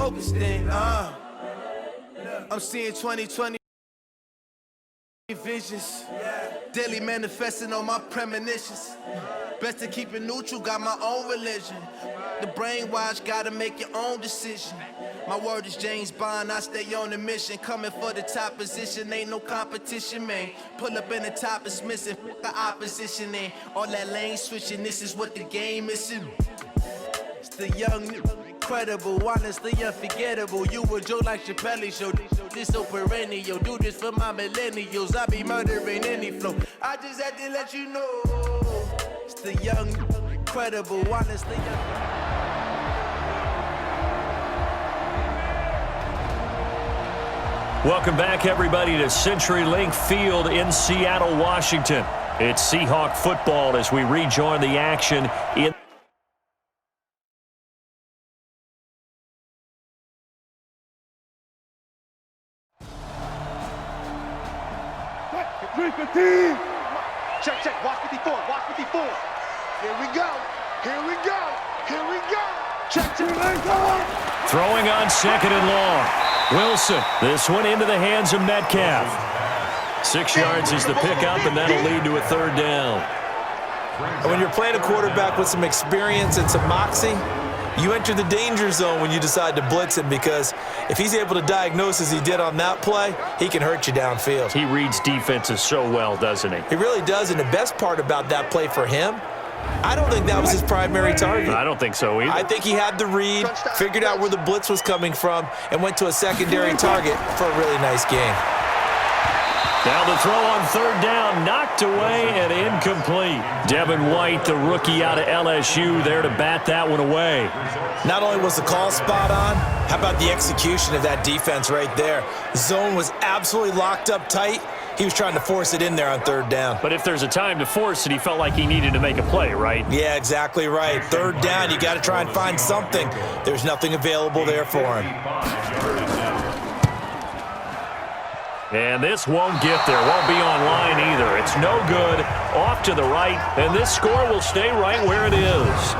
focused in. I'm seeing 2020 visions. Daily manifesting on my premonitions. Best to keep it neutral, got my own religion. The brainwash, gotta make your own decision. My word is James Bond, I stay on the mission. Coming for the top position, ain't no competition, man. Pull up in the top, it's missing, the opposition in. All that lane switching, this is what the game is. It's the young, incredible, honestly unforgettable. You a joke like Chappelle show, this so perennial. Do this for my millennials, I be murdering any flow. I just had to let you know. It's the young, incredible, honestly Welcome back, everybody, to CenturyLink Field in Seattle, Washington. It's Seahawk football as we rejoin the action in 315. Check. Watch 54. Watch 54. Here we go. Here we go. Here we go. Check. throwing on 2nd and long. Wilson, this one into the hands of Metcalf. 6 yards is the pickup, and that'll lead to a 3rd down. When you're playing a quarterback with some experience and some moxie, you enter the danger zone when you decide to blitz him, because if he's able to diagnose as he did on that play, he can hurt you downfield. He reads defenses so well, doesn't he? He really does, and the best part about that play for him, I don't think that was his primary target. I don't think so either. I think he had the read, figured out where the blitz was coming from, and went to a secondary target for a really nice game. Now the throw on 3rd down, knocked away and incomplete. Devin White, the rookie out of LSU, there to bat that one away. Not only was the call spot on, how about the execution of that defense right there? Zone was absolutely locked up tight. He was trying to force it in there on 3rd down. But if there's a time to force it, he felt like he needed to make a play, right? Yeah, exactly right. 3rd down, you got to try and find something. There's nothing available there for him. And this won't get there. Won't be online either. It's no good. Off to the right. And this score will stay right where it is.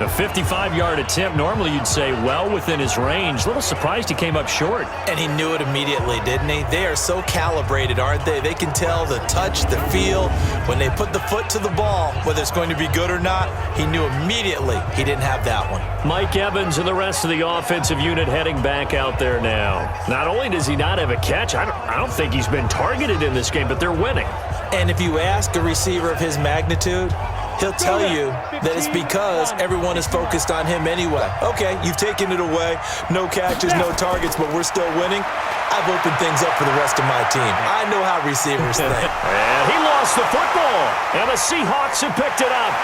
A 55-yard attempt. Normally you'd say well within his range. A little surprised he came up short. And he knew it immediately, didn't he? They are so calibrated, aren't they? They can tell the touch, the feel. When they put the foot to the ball, whether it's going to be good or not, he knew immediately he didn't have that one. Mike Evans and the rest of the offensive unit heading back out there now. Not only does he not have a catch, I don't think he's been targeted in this game, but they're winning. And if you ask a receiver of his magnitude, he'll tell you that it's because everyone is focused on him anyway. Okay, you've taken it away. No catches, no targets, but we're still winning. I've opened things up for the rest of my team. I know how receivers think. And he lost the football, and the Seahawks have picked it up.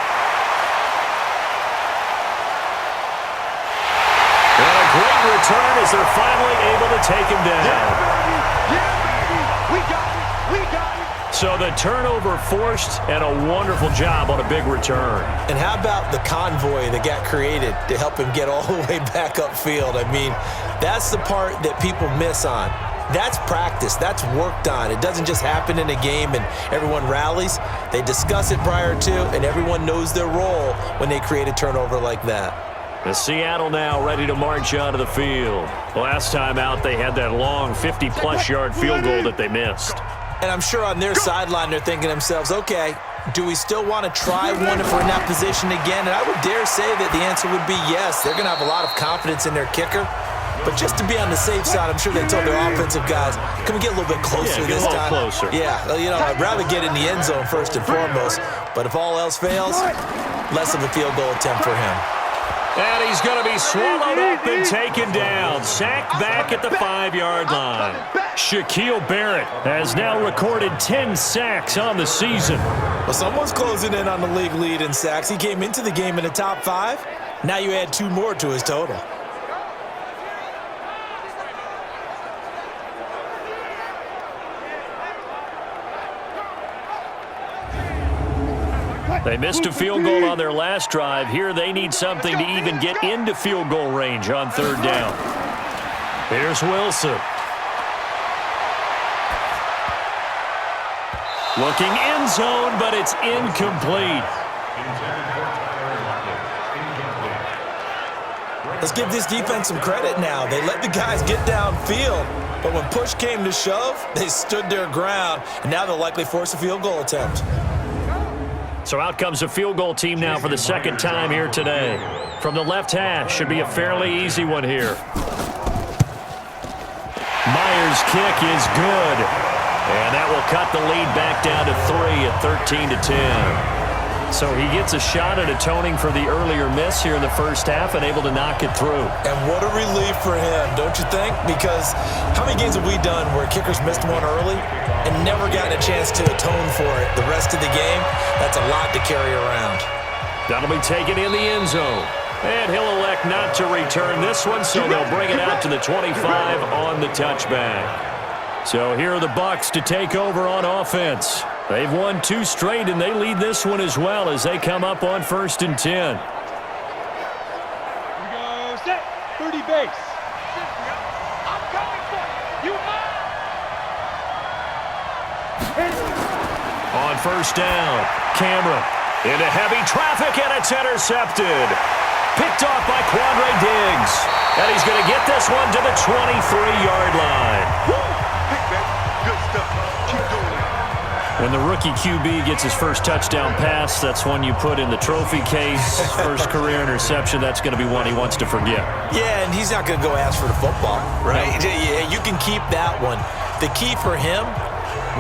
And a great return as they're finally able to take him down. Yeah, baby. We got it. We got it. So the turnover forced, and a wonderful job on a big return. And how about the convoy that got created to help him get all the way back upfield? I mean, that's the part that people miss on. That's practice. That's worked on. It doesn't just happen in a game and everyone rallies. They discuss it prior to, and everyone knows their role when they create a turnover like that. The Seattle now ready to march onto the field. Last time out, they had that long 50-plus yard field goal that they missed. And I'm sure on their sideline they're thinking to themselves, okay, do we still want to try one if we're in that position again? And I would dare say that the answer would be yes. They're going to have a lot of confidence in their kicker. But just to be on the safe side, I'm sure they told their offensive guys, can we get a little bit closer this time? Closer. Yeah, you know, I'd rather get in the end zone first and foremost. But if all else fails, less of a field goal attempt for him. And he's going to be swallowed up and taken down. Sacked back at the 5-yard line. Shaquille Barrett has now recorded 10 sacks on the season. Well, someone's closing in on the league lead in sacks. He came into the game in the top 5. Now you add 2 more to his total. They missed a field goal on their last drive. Here they need something to even get into field goal range on 3rd down. Here's Wilson. Looking end zone, but it's incomplete. Let's give this defense some credit now. They let the guys get downfield, but when push came to shove, they stood their ground, and now they'll likely force a field goal attempt. So out comes a field goal team now for the second time here today. From the left hash, should be a fairly easy one here. Myers' kick is good. And that will cut the lead back down to 3 at 13-10. So he gets a shot at atoning for the earlier miss here in the first half and able to knock it through. And what a relief for him, don't you think? Because how many games have we done where kickers missed one early and never gotten a chance to atone for it the rest of the game? That's a lot to carry around. That'll be taken in the end zone. And he'll elect not to return this one, so they'll bring it out to the 25 on the touchback. So here are the Bucs to take over on offense. They've won 2 straight, and they lead this one as well as they come up on 1st and 10. Here we go, set, 30 base. I'm coming for you. On 1st down, Cameron into heavy traffic, and it's intercepted. Picked off by Quandre Diggs. And he's going to get this one to the 23-yard line. When the rookie QB gets his first touchdown pass, that's one you put in the trophy case. First career interception, that's going to be one he wants to forget. Yeah, and he's not going to go ask for the football, right? No. Yeah, you can keep that one. The key for him,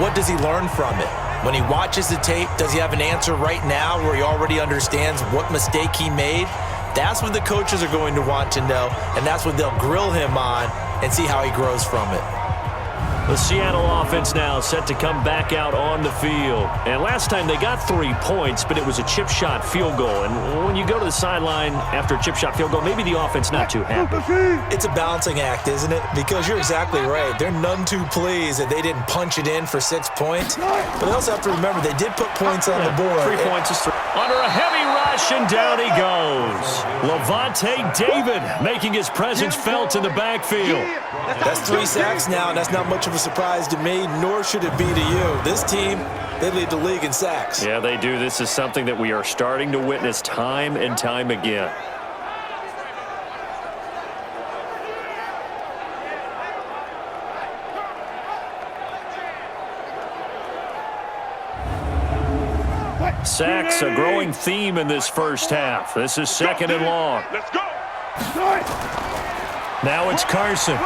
what does he learn from it? When he watches the tape, does he have an answer right now where he already understands what mistake he made? That's what the coaches are going to want to know, and that's what they'll grill him on and see how he grows from it. The Seattle offense now set to come back out on the field. And last time they got 3 points, but it was a chip shot field goal. And when you go to the sideline after a chip shot field goal, maybe the offense not too happy. It's a balancing act, isn't it? Because you're exactly right. They're none too pleased that they didn't punch it in for 6 points. But they also have to remember they did put points on the board. 3 points is 3. Under a heavy rush, and down he goes. Levante David making his presence felt in the backfield. That's 3 sacks now, and that's not much of a surprise to me, nor should it be to you. This team, they lead the league in sacks. Yeah, they do. This is something that we are starting to witness time and time again. Sacks, a growing theme in this first half. This is 2nd and long. Let's go. Now it's Carson.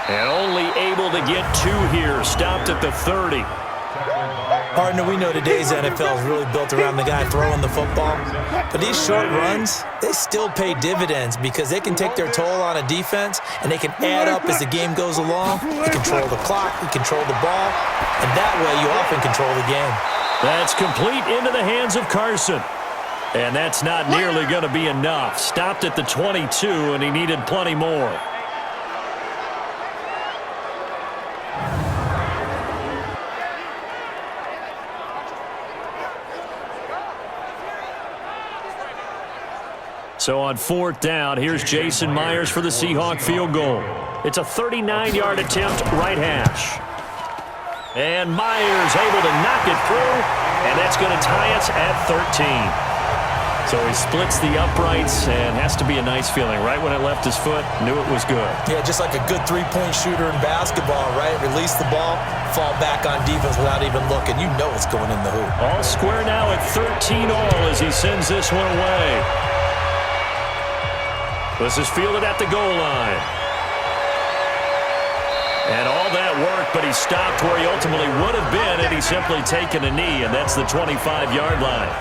And only able to get 2 here. Stopped at the 30. Partner, we know today's NFL is really built around the guy throwing the football. But these short runs, they still pay dividends because they can take their toll on a defense and they can add up as the game goes along. You control the clock, you control the ball, and that way you often control the game. That's complete into the hands of Carson. And that's not nearly going to be enough. Stopped at the 22, and he needed plenty more. So on 4th down, here's Jason Myers for the Seahawk field goal. It's a 39-yard attempt, right hash. And Myers able to knock it through, and that's going to tie us at 13. So he splits the uprights, and has to be a nice feeling. Right when it left his foot, knew it was good. Yeah, just like a good 3-point shooter in basketball, right? Release the ball, fall back on defense without even looking. You know it's going in the hoop. All square now at 13 all as he sends this one away. This is fielded at the goal line. And all that work, but he stopped where he ultimately would have been had he simply taken a knee, and that's the 25-yard line.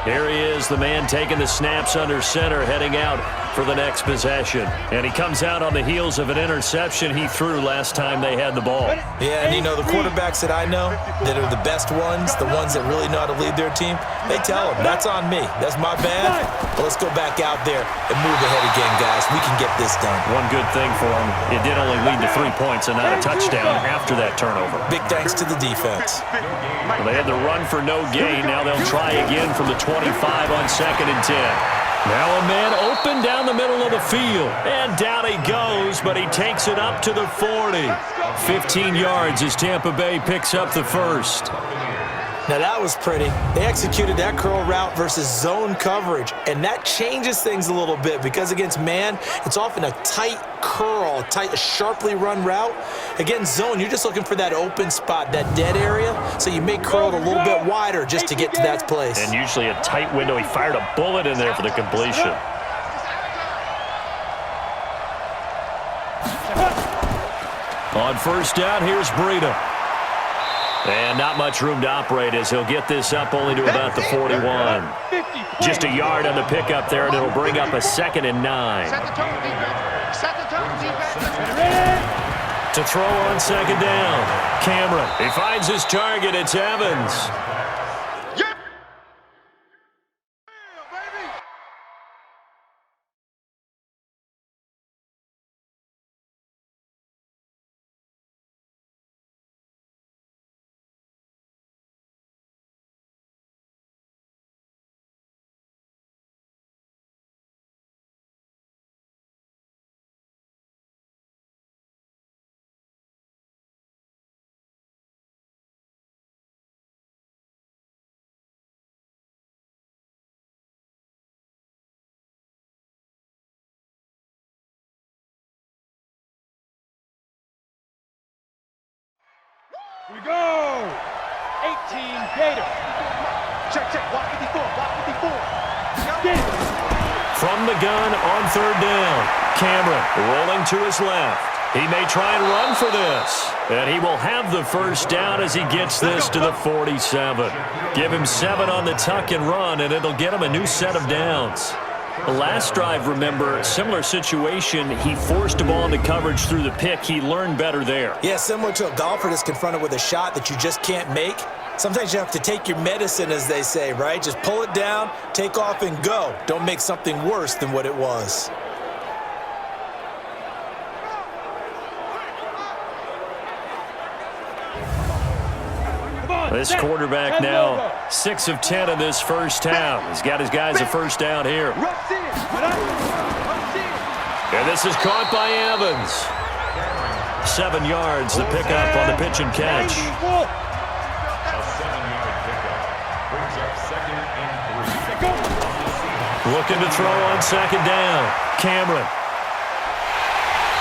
Here he is, the man taking the snaps under center, heading out for the next possession. And he comes out on the heels of an interception he threw last time they had the ball. Yeah, and you know, the quarterbacks that I know that are the best ones, the ones that really know how to lead their team, they tell them, that's on me. That's my bad. But let's go back out there and move ahead again, guys. We can get this done. One good thing for him, it did only lead to 3 points and not a touchdown after that turnover. Big thanks to the defense. Well, they had the run for no gain. Now they'll try again from the 25 on 2nd and 10. Now a man open down the middle of the field. And down he goes, but he takes it up to the 40. 15 yards as Tampa Bay picks up the first. Now that was pretty. They executed that curl route versus zone coverage, and that changes things a little bit because against man, it's often a tight curl, a sharply run route. Against zone, you're just looking for that open spot, that dead area, so you may curl it a little bit wider just to get to that place. And usually a tight window. He fired a bullet in there for the completion. On first down, here's Breida. And not much room to operate as he'll get this up only to about the 41. Just a yard on the pickup there, and it'll bring up a 2nd and 9. To throw on 2nd down. Cameron, he finds his target. It's Evans. We go! 18 Gator. Check, watch 54, watch 54. From the gun on 3rd down. Cameron rolling to his left. He may try and run for this. And he will have the first down as he gets this to the 47. Give him 7 on the tuck and run, and it'll get him a new set of downs. The last drive, remember, similar situation. He forced a ball into coverage through the pick. He learned better there. Yeah, similar to a golfer that's confronted with a shot that you just can't make. Sometimes you have to take your medicine, as they say, right? Just pull it down, take off, and go. Don't make something worse than what it was. This quarterback now 6 of 10 in this first half. He's got his guys a first down here. And this is caught by Evans. 7 yards, the pickup on the pitch and catch. A 7-yard pickup brings up 2nd and 3. Looking to throw on 2nd down. Cameron.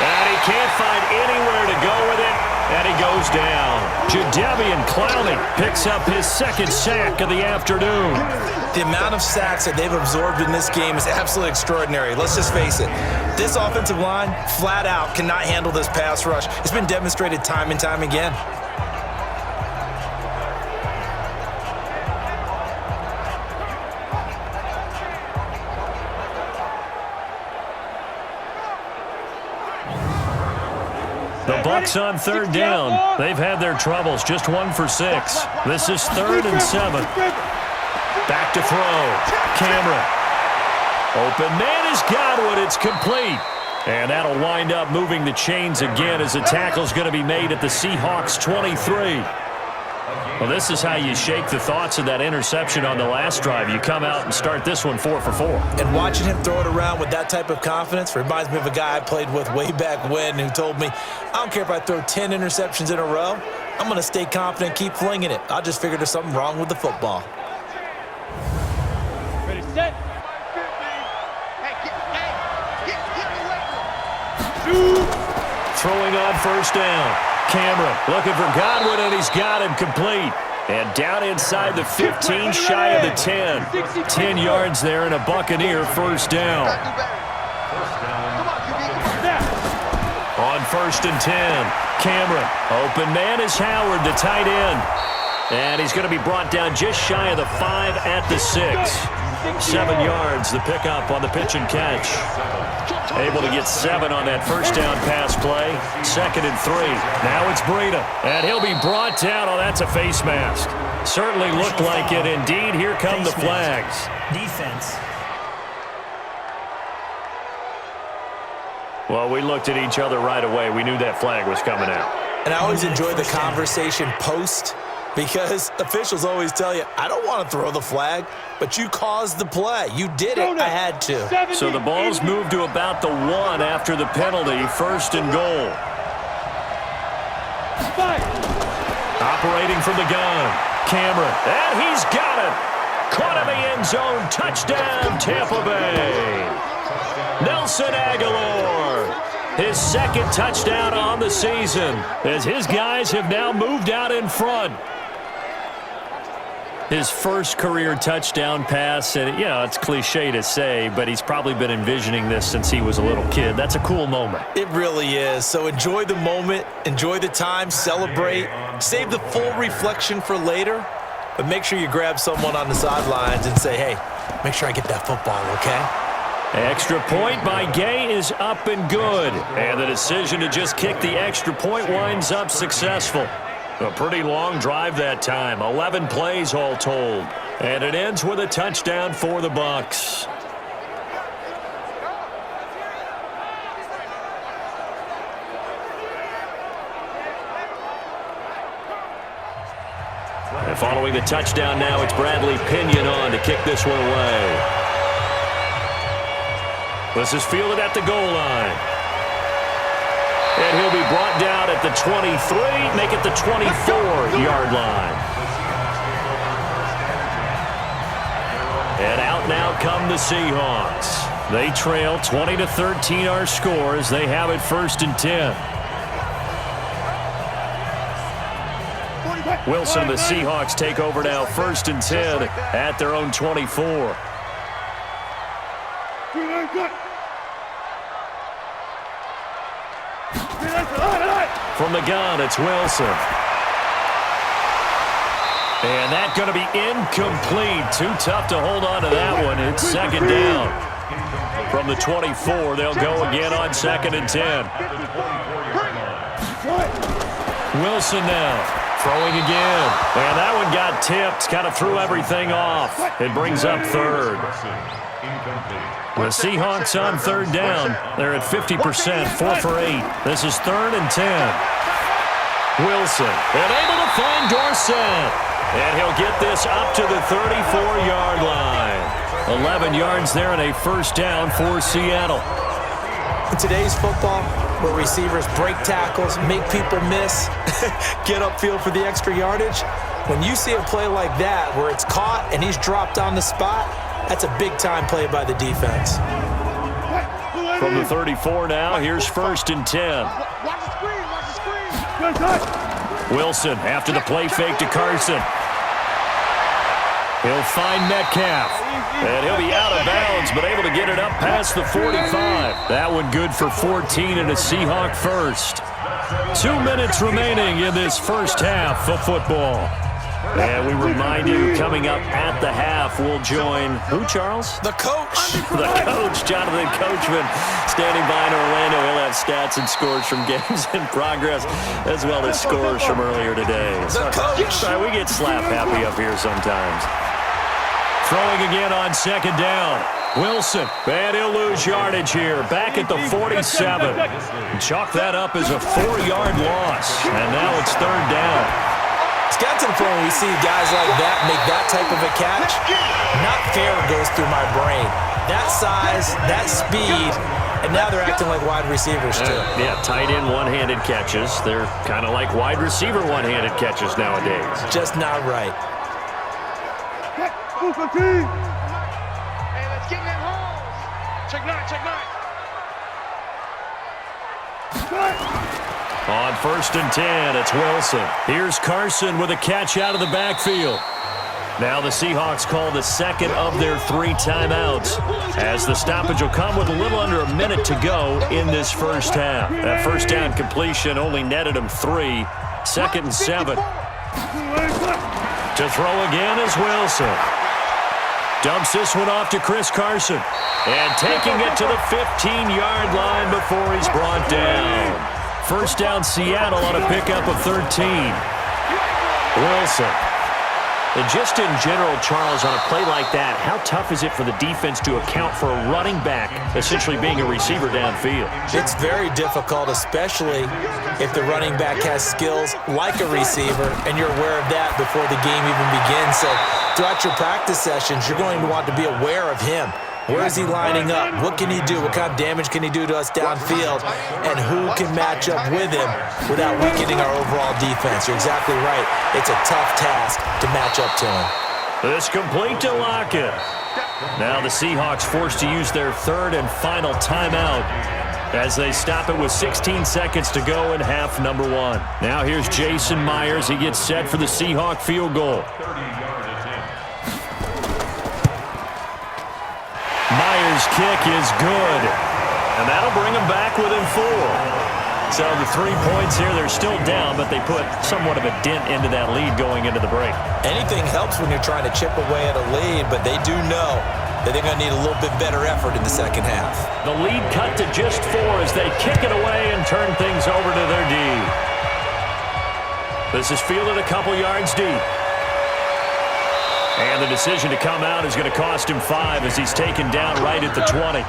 And he can't find anywhere to go with it. And he goes down. Jadeveon Clowney picks up his 2nd sack of the afternoon. The amount of sacks that they've absorbed in this game is absolutely extraordinary. Let's just face it. This offensive line, flat out, cannot handle this pass rush. It's been demonstrated time and time again. The Bucs on 3rd down. They've had their troubles. Just 1 for 6. This is 3rd and 7. Back to throw. Cameron. Open man is Godwin. It's complete. And that'll wind up moving the chains again as the tackle's going to be made at the Seahawks 23. Well, this is how you shake the thoughts of that interception on the last drive. You come out and start this one 4 for 4. And watching him throw it around with that type of confidence reminds me of a guy I played with way back when who told me, I don't care if I throw 10 interceptions in a row, I'm going to stay confident and keep flinging it. I just figured there's something wrong with the football. Ready, set. Throwing on first down. Cameron looking for Godwin, and he's got him complete. And down inside the 15, shy of the 10. 10 yards there and a Buccaneer first down. On 1st and 10, Cameron. Open man is Howard, the tight end. And he's going to be brought down just shy of the 5 at the 6. 7 yards, the pickup on the pitch and catch. Able to get 7 on that first down pass play. 2nd and 3. Now it's Breida. And he'll be brought down. Oh, that's a face mask. Certainly looked like it. Indeed, here come the flags. Defense. Well, we looked at each other right away. We knew that flag was coming out. And I always enjoy the conversation post because officials always tell you, I don't want to throw the flag, but you caused the play. You did it. I had to. So the ball's moved to about the 1 after the penalty. 1st and goal. Operating from the gun. Cameron, and he's got it. Caught in the end zone. Touchdown, Tampa Bay. Nelson Aguilar, his second touchdown on the season, as his guys have now moved out in front. His first career touchdown pass, and, it's cliche to say, but he's probably been envisioning this since he was a little kid. That's a cool moment. It really is. So enjoy the moment, enjoy the time, celebrate, save the full reflection for later, but make sure you grab someone on the sidelines and say, hey, make sure I get that football, okay? Extra point by Gay is up and good, and the decision to just kick the extra point winds up successful. A pretty long drive that time, 11 plays all told. And it ends with a touchdown for the Bucs. And following the touchdown now, it's Bradley Pinion on to kick this one away. This is fielded at the goal line. And he'll be brought down at the 23, make it the 24-yard line. And out now come the Seahawks. They trail 20-13 our score as they have it 1st and 10. Wilson and the Seahawks take over now 1st and 10 at their own 24. From the gun, it's Wilson. And that's going to be incomplete. Too tough to hold on to that one. It's 2nd down. From the 24, they'll go again on 2nd and 10. Wilson now, throwing again. And that one got tipped, kind of threw everything off. It brings up 3rd. The Seahawks on 3rd down. They're at 50%, 4 for 8. This is 3rd and 10. Wilson, and able to find Dorsett. And he'll get this up to the 34-yard line. 11 yards there and a 1st down for Seattle. In today's football, where receivers break tackles, make people miss, get upfield for the extra yardage, when you see a play like that where it's caught and he's dropped on the spot, that's a big-time play by the defense. From the 34 now, here's 1st and 10. Watch the screen, watch the screen. Wilson after the play fake to Carson. He'll find Metcalf. And he'll be out of bounds, but able to get it up past the 45. That one good for 14 and a Seahawk first. 2 minutes remaining in this first half of football. And we remind you, coming up at the half, we'll join, who, Charles? The coach. The coach, Jonathan Coachman, standing by in Orlando. He'll have stats and scores from games in progress, as well as scores from earlier today. The coach. Sorry, we get slap happy up here sometimes. Throwing again on 2nd down. Wilson, and he'll lose yardage here, back at the 47. Chalk that up as a 4-yard loss, and now it's 3rd down. It's got to the point where we see guys like that make that type of a catch. Not fair goes through my brain. That size, that speed, and now they're acting like wide receivers too. Yeah, tight end one-handed catches. They're kind of like wide receiver one-handed catches nowadays. Just not right. Hey, let's get in that hole. Check 9, check 9. On 1st and 10, it's Wilson. Here's Carson with a catch out of the backfield. Now the Seahawks call the 2nd of their 3 timeouts, as the stoppage will come with a little under a minute to go in this first half. That 1st down completion only netted him 3. 2nd and 7. To throw again is Wilson. Dumps this one off to Chris Carson. And taking it to the 15-yard line before he's brought down. 1st down Seattle on a pickup of 13. Wilson. And just in general, Charles, on a play like that, how tough is it for the defense to account for a running back essentially being a receiver downfield? It's very difficult, especially if the running back has skills like a receiver, and you're aware of that before the game even begins. So throughout your practice sessions, you're going to want to be aware of him. Where is he lining up? What can he do? What kind of damage can he do to us downfield? And who can match up with him without weakening our overall defense? You're exactly right. It's a tough task to match up to him. It's complete to Lockett. Now the Seahawks forced to use their third and final timeout as they stop it with 16 seconds to go in half number 1. Now here's Jason Myers. He gets set for the Seahawk field goal. Myers' kick is good, and that'll bring them back within 4. So the 3 points here, they're still down, but they put somewhat of a dent into that lead going into the break. Anything helps when you're trying to chip away at a lead, but they do know that they're going to need a little bit better effort in the second half. The lead cut to just 4 as they kick it away and turn things over to their D. This is fielded a couple yards deep. And the decision to come out is going to cost him 5 as he's taken down right at the 20.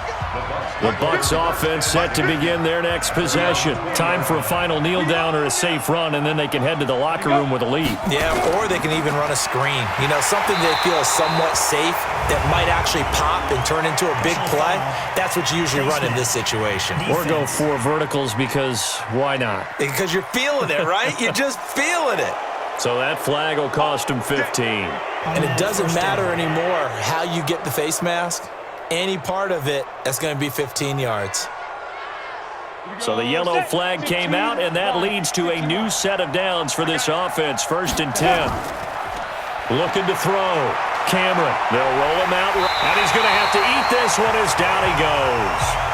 The Bucs offense set to begin their next possession. Time for a final kneel down or a safe run, and then they can head to the locker room with a lead. Yeah, or they can even run a screen. You know, something they feel is somewhat safe that might actually pop and turn into a big play. That's what you usually run in this situation. Or go 4 verticals because why not? Because you're feeling it, right? You're just feeling it. So that flag will cost him 15. And it doesn't matter anymore how you get the face mask. Any part of it, that's going to be 15 yards. So the yellow flag came out, and that leads to a new set of downs for this offense. 1st and 10. Looking to throw. Cameron. They'll roll him out. And he's going to have to eat this one as down he goes.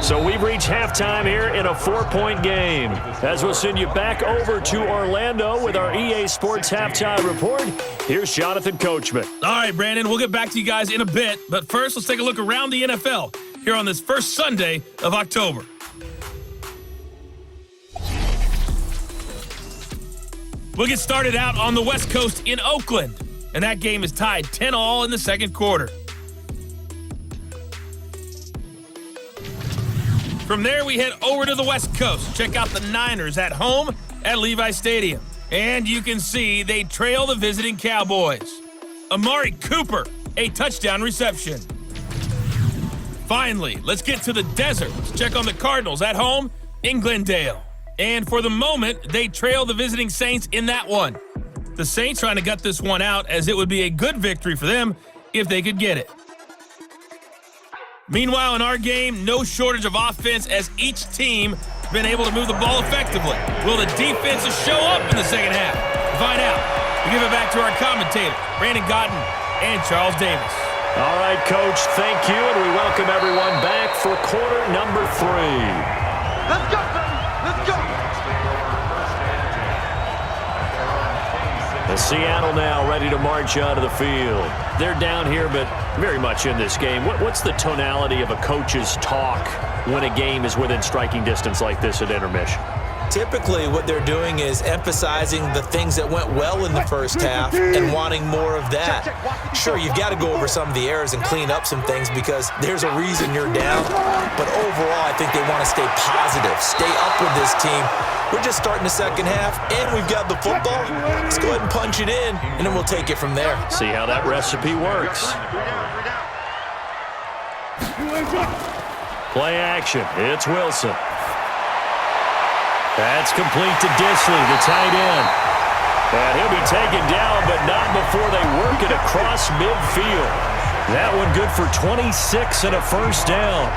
So we've reached halftime here in a 4-point game. As we'll send you back over to Orlando with our EA Sports Halftime Report, here's Jonathan Coachman. All right, Brandon, we'll get back to you guys in a bit. But first, let's take a look around the NFL here on this first Sunday of October. We'll get started out on the West Coast in Oakland. And that game is tied 10-all in the second quarter. From there, we head over to the West Coast. Check out the Niners at home at Levi Stadium. And you can see they trail the visiting Cowboys. Amari Cooper, a touchdown reception. Finally, let's get to the desert. Let's check on the Cardinals at home in Glendale. And for the moment, they trail the visiting Saints in that one. The Saints trying to gut this one out as it would be a good victory for them if they could get it. Meanwhile, in our game, no shortage of offense as each team has been able to move the ball effectively. Will the defenses show up in the second half? To find out, we give it back to our commentators, Brandon Gotten and Charles Davis. All right, Coach, thank you, and we welcome everyone back for quarter number 3. Let's go, baby. Let's go. The Seattle now ready to march onto the field. They're down here, but very much in this game. What's the tonality of a coach's talk when a game is within striking distance like this at intermission? Typically, what they're doing is emphasizing the things that went well in the first half and wanting more of that. Sure, you've got to go over some of the errors and clean up some things because there's a reason you're down. But overall, I think they want to stay positive, stay up with this team. We're just starting the second half, and we've got the football. Let's go ahead and punch it in, and then we'll take it from there. See how that recipe works. Play action. It's Wilson. That's complete to Disley, the tight end. And he'll be taken down, but not before they work it across midfield. That one good for 26 and a first down.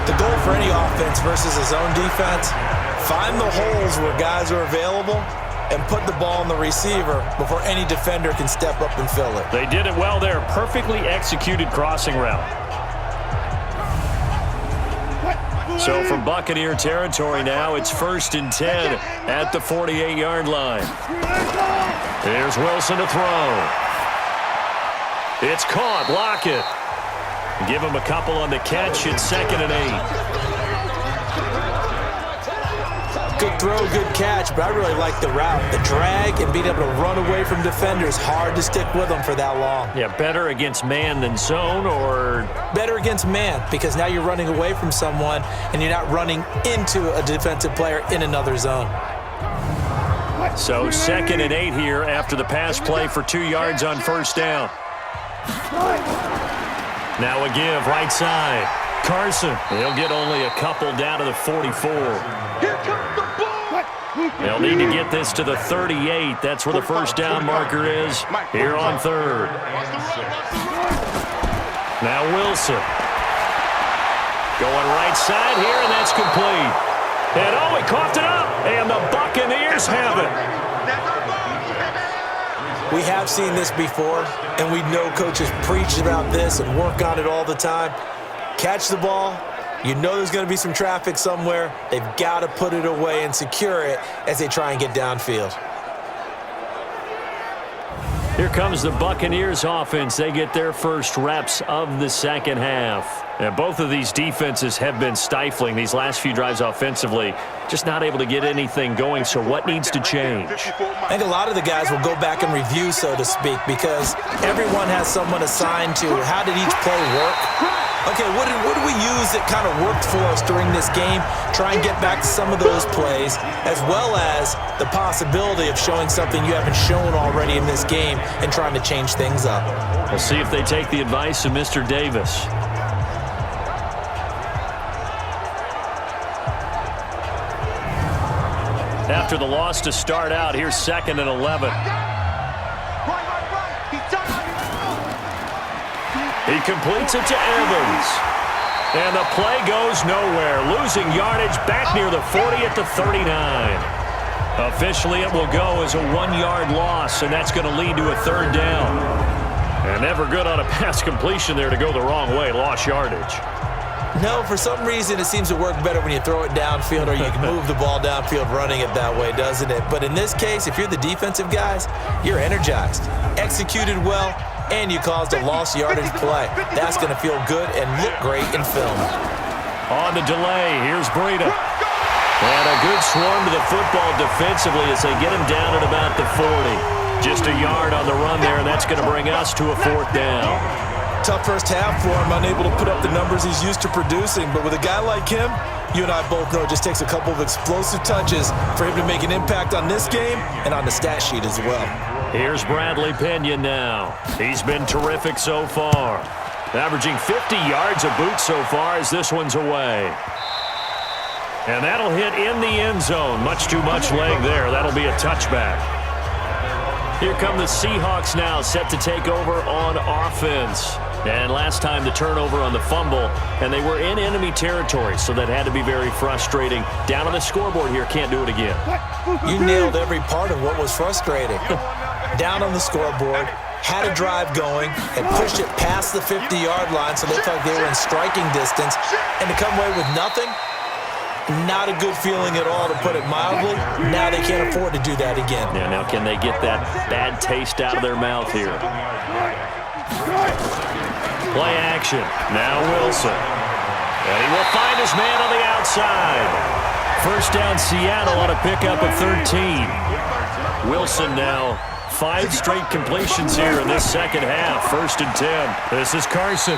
The goal for any offense versus a zone defense, find the holes where guys are available and put the ball on the receiver before any defender can step up and fill it. They did it well there. Perfectly executed crossing route. So from Buccaneer territory now, it's 1st and 10 at the 48-yard line. Here's Wilson to throw. It's caught. Lockett. Give him a couple on the catch. It's 2nd and 8. Good throw, good catch, but I really like the route. The drag and being able to run away from defenders, hard to stick with them for that long. Yeah, better against man than zone, or? Better against man, because now you're running away from someone and you're not running into a defensive player in another zone. So 2nd and 8 here after the pass play for 2 yards on 1st down. Now a give, right side. Carson, he'll get only a couple down to the 44. Here comes the ball. They'll need to get this to the 38. That's where the 1st down marker is here on 3rd. Now Wilson. Going right side here, and that's complete. And oh, he coughed it up, and the Buccaneers have it. We have seen this before, and we know coaches preach about this and work on it all the time. Catch the ball. You know there's going to be some traffic somewhere. They've got to put it away and secure it as they try and get downfield. Here comes the Buccaneers offense. They get their first reps of the 2nd half. And both of these defenses have been stifling these last few drives offensively. Just not able to get anything going, so what needs to change? I think a lot of the guys will go back and review, so to speak, because everyone has someone assigned to how did each play work. Okay, what did we use that kind of worked for us during this game? Try and get back to some of those plays, as well as the possibility of showing something you haven't shown already in this game and trying to change things up. We'll see if they take the advice of Mr. Davis. After the loss to start out, here's 2nd and 11. He completes it to Evans. And the play goes nowhere. Losing yardage back near the 40 at the 39. Officially, it will go as a 1-yard loss, and that's going to lead to a 3rd down. And never good on a pass completion there to go the wrong way. Lost yardage. No, for some reason it seems to work better when you throw it downfield or you can move the ball downfield running it that way, doesn't it? But in this case, if you're the defensive guys, you're energized, executed well, and you caused a lost yardage play. That's going to feel good and look great in film. On the delay, here's Breida. And a good swarm to the football defensively as they get him down at about the 40. Just a yard on the run there, and that's going to bring us to a 4th down. Tough first half for him, unable to put up the numbers he's used to producing. But with a guy like him, you and I both know it just takes a couple of explosive touches for him to make an impact on this game and on the stat sheet as well. Here's Bradley Pinion now. He's been terrific so far. Averaging 50 yards a boot so far as this one's away. And that'll hit in the end zone. Much too much leg there. That'll be a touchback. Here come the Seahawks now, set to take over on offense. And last time the turnover on the fumble, and they were in enemy territory, so that had to be very frustrating. Down on the scoreboard here, can't do it again. You nailed every part of what was frustrating. Down on the scoreboard, had a drive going, and pushed it past the 50-yard line so they looked like they were in striking distance, and to come away with nothing, not a good feeling at all, to put it mildly. Now they can't afford to do that again. Yeah, now can they get that bad taste out of their mouth here? Play action. Now Wilson. And he will find his man on the outside. First down Seattle on a pickup of 13. Wilson now 5 straight completions here in this 2nd half. 1st and 10. This is Carson.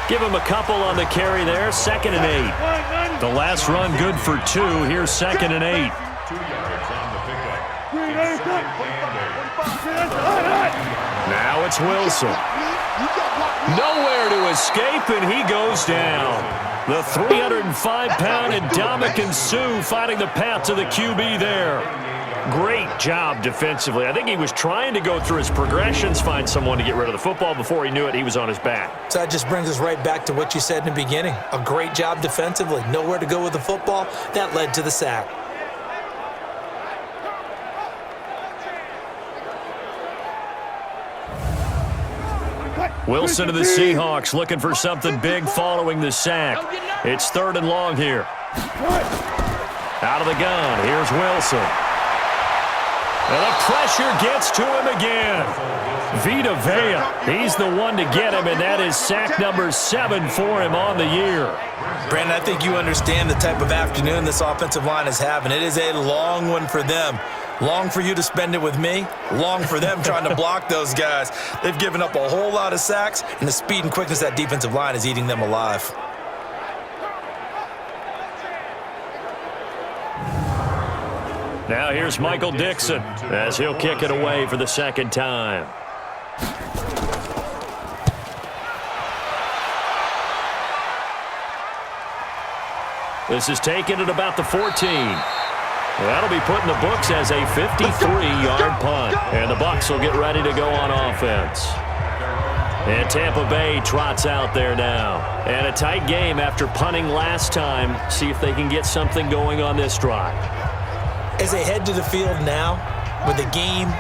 Give him a couple on the carry there. 2nd and 8. The last run good for 2. Here's 2nd and 8. 2 yards on the pickup. 2nd and 8. Now it's Wilson. Nowhere to escape, and he goes down. The 305-pound Ndamukong Suh finding the path to the QB there. Great job defensively. I think he was trying to go through his progressions, find someone to get rid of the football. Before he knew it, he was on his back. So that just brings us right back to what you said in the beginning. A great job defensively. Nowhere to go with the football. That led to the sack. Wilson to the Seahawks looking for something big following the sack. It's 3rd and long here. Out of the gun, here's Wilson. And the pressure gets to him again. Vita Vea, he's the one to get him, and that is sack number 7 for him on the year. Brandon, I think you understand the type of afternoon this offensive line is having. It is a long one for them. Long for you to spend it with me. Long for them trying to block those guys. They've given up a whole lot of sacks, and the speed and quickness of that defensive line is eating them alive. Now here's Michael Dixon as he'll kick it away for the second time. This is taken at about the 14. That'll be put in the books as a 53-yard punt. And the Bucs will get ready to go on offense. And Tampa Bay trots out there now. And a tight game after punting last time. See if they can get something going on this drive. As they head to the field now, with the game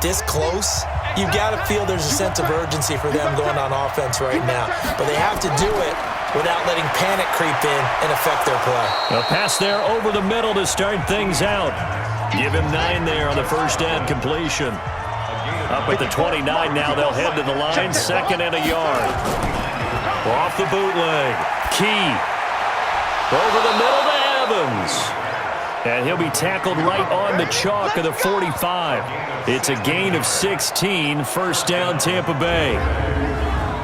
this close, you've got to feel there's a sense of urgency for them going on offense right now. But they have to do it without letting panic creep in and affect their play. A pass there over the middle to start things out. Give him 9 there on the first down completion. Up at the 29 now, they'll head to the line, 2nd and a yard. Off the bootleg. Key. Over the middle to Evans. And he'll be tackled right on the chalk of the 45. It's a gain of 16, first down Tampa Bay.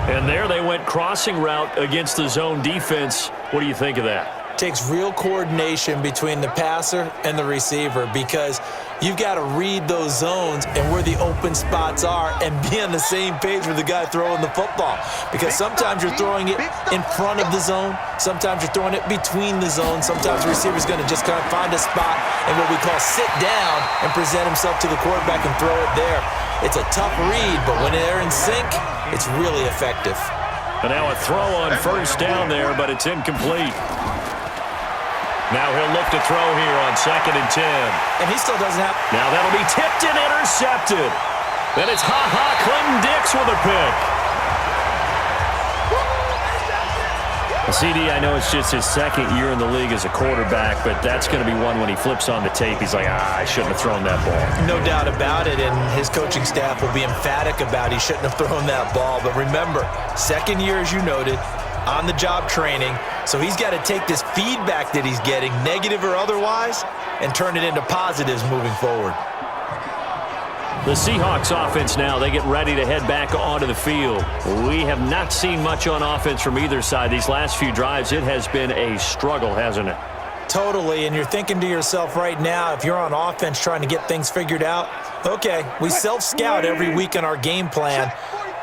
And there they went crossing route against the zone defense. What do you think of that? Takes real coordination between the passer and the receiver because you've got to read those zones and where the open spots are and be on the same page with the guy throwing the football. Because sometimes you're throwing it in front of the zone. Sometimes you're throwing it between the zones. Sometimes the receiver's going to just kind of find a spot and what we call sit down and present himself to the quarterback and throw it there. It's a tough read, but when they're in sync, it's really effective. And now a throw on first down there, but it's incomplete. Now he'll look to throw here on 2nd and 10. And he still doesn't have... Now that'll be tipped and intercepted. Then it's Clinton Dix with a pick. CD, I know it's just his 2nd year in the league as a quarterback, but that's going to be one when he flips on the tape. He's like, I shouldn't have thrown that ball. No doubt about it, and his coaching staff will be emphatic about he shouldn't have thrown that ball. But remember, 2nd year, as you noted, on-the-job training, so he's got to take this feedback that he's getting, negative or otherwise, and turn it into positives moving forward. The Seahawks offense now, they get ready to head back onto the field. We have not seen much on offense from either side. These last few drives, it has been a struggle, hasn't it? Totally, and you're thinking to yourself right now, if you're on offense trying to get things figured out, okay, we self-scout every week on our game plan.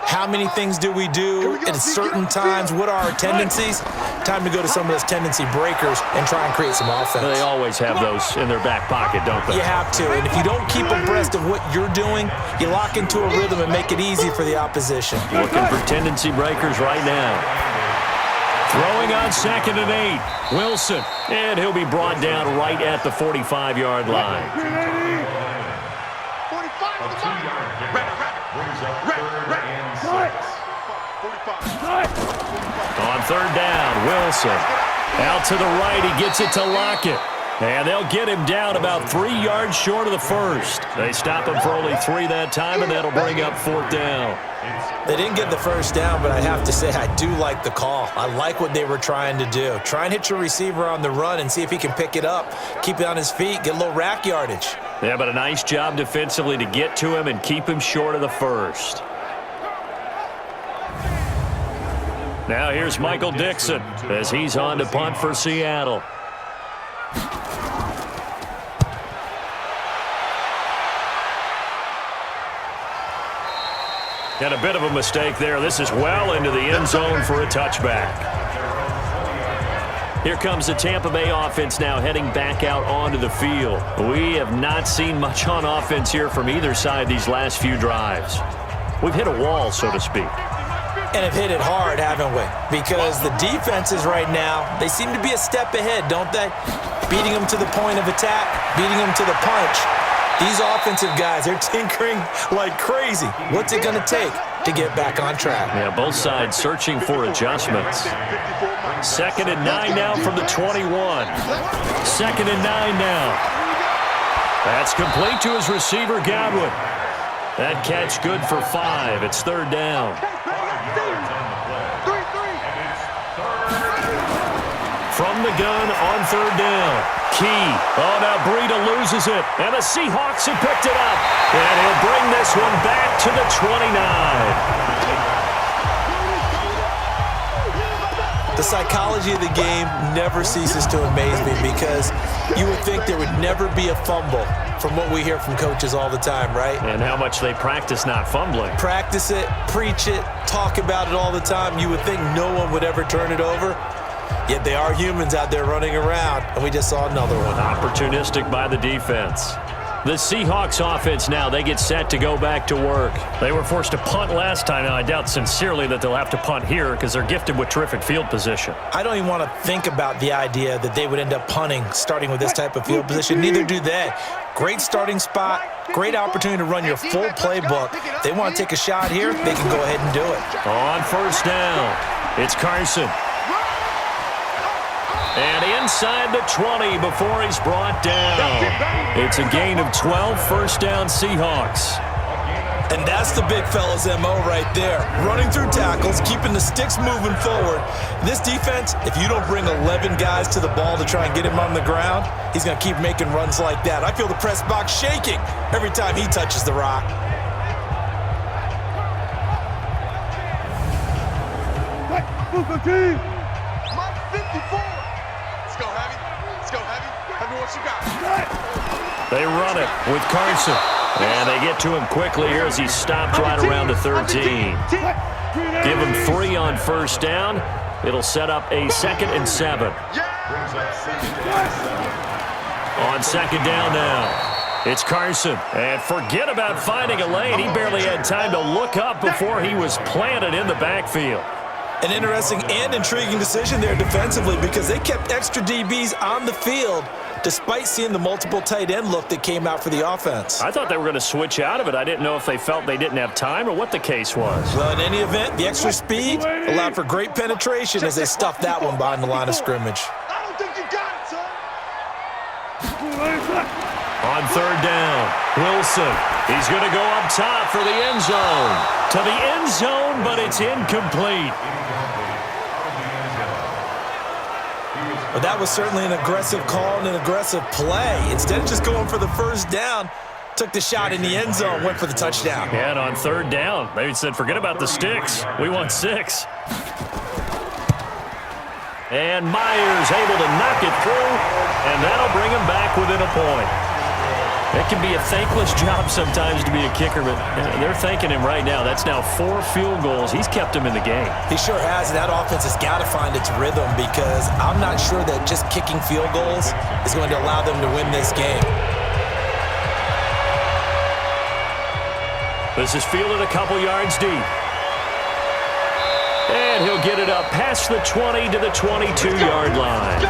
How many things do we do at certain times? What are our tendencies? Time to go to some of those tendency breakers and try and create some offense. They always have those in their back pocket, don't they? You have to, and if you don't keep abreast of what you're doing, you lock into a rhythm and make it easy for the opposition. Looking for tendency breakers right now. Throwing on 2nd and 8. Wilson, and he'll be brought down right at the 45-yard line. 45 to the line. On 3rd down, Wilson. Out to the right, he gets it to Lockett. And they'll get him down about 3 yards short of the first. They stop him for only 3 that time, and that'll bring up 4th down. They didn't get the first down, but I have to say I do like the call. I like what they were trying to do. Try and hit your receiver on the run and see if he can pick it up, keep it on his feet, get a little rack yardage. Yeah, but a nice job defensively to get to him and keep him short of the first. Now here's Michael Dixon as he's on to punt for Seattle. And a bit of a mistake there. This is well into the end zone for a touchback. Here comes the Tampa Bay offense now heading back out onto the field. We have not seen much on offense here from either side these last few drives. We've hit a wall, so to speak. And have hit it hard, haven't we? Because the defenses right now, they seem to be a step ahead, don't they? Beating them to the point of attack, beating them to the punch. These offensive guys, they're tinkering like crazy. What's it going to take to get back on track? Yeah, both sides searching for adjustments. 2nd and 9 now from the 21. 2nd and 9 now. That's complete to his receiver, Godwin. That catch good for 5. It's third down. From the gun on third down. Key. Oh, now Breida loses it. And the Seahawks have picked it up. And he'll bring this one back to the 29. The psychology of the game never ceases to amaze me because you would think there would never be a fumble from what we hear from coaches all the time, right? And how much they practice not fumbling. Practice it, preach it, talk about it all the time. You would think no one would ever turn it over. Yet they are humans out there running around, and we just saw another one. Opportunistic by the defense. The Seahawks offense now, they get set to go back to work. They were forced to punt last time. Now, I doubt sincerely that they'll have to punt here because they're gifted with terrific field position. I don't even want to think about the idea that they would end up punting starting with this type of field position. Neither do they. Great starting spot, great opportunity to run your full playbook. If they want to take a shot here, they can go ahead and do it. On first down, it's Carson. And inside the 20 before he's brought down. It's a gain of 12, first down Seahawks. And that's the big fella's MO right there. Running through tackles, keeping the sticks moving forward. This defense, if you don't bring 11 guys to the ball to try and get him on the ground, he's going to keep making runs like that. I feel the press box shaking every time he touches the rock. Mike 54. Let's go, Heavy. Let's go, Heavy. Heavy, what you got? They run it with Carson. And they get to him quickly here as he stopped right around the 13. Give him 3 on first down. It'll set up a 2nd and 7. On second down now, it's Carson. And forget about finding a lane. He barely had time to look up before he was planted in the backfield. An interesting and intriguing decision there defensively because they kept extra DBs on the field despite seeing the multiple tight end look that came out for the offense. I thought they were going to switch out of it. I didn't know if they felt they didn't have time or what the case was. Well, in any event, the extra speed allowed for great penetration as they stuffed that one behind the line of scrimmage. I don't think you got it, son. On third down, Wilson. He's going to go up top for the end zone. To the end zone, but it's incomplete. But that was certainly an aggressive call and an aggressive play. Instead of just going for the first down, took the shot in the end zone, went for the touchdown. Yeah, and on third down, they said, forget about the sticks. We want 6. And Myers able to knock it through, and that'll bring him back within a point. It can be a thankless job sometimes to be a kicker, but they're thanking him right now. That's now 4 field goals. He's kept him in the game. He sure has, and that offense has got to find its rhythm because I'm not sure that just kicking field goals is going to allow them to win this game. This is fielded a couple yards deep. And he'll get it up past the 20 to the 22-yard line.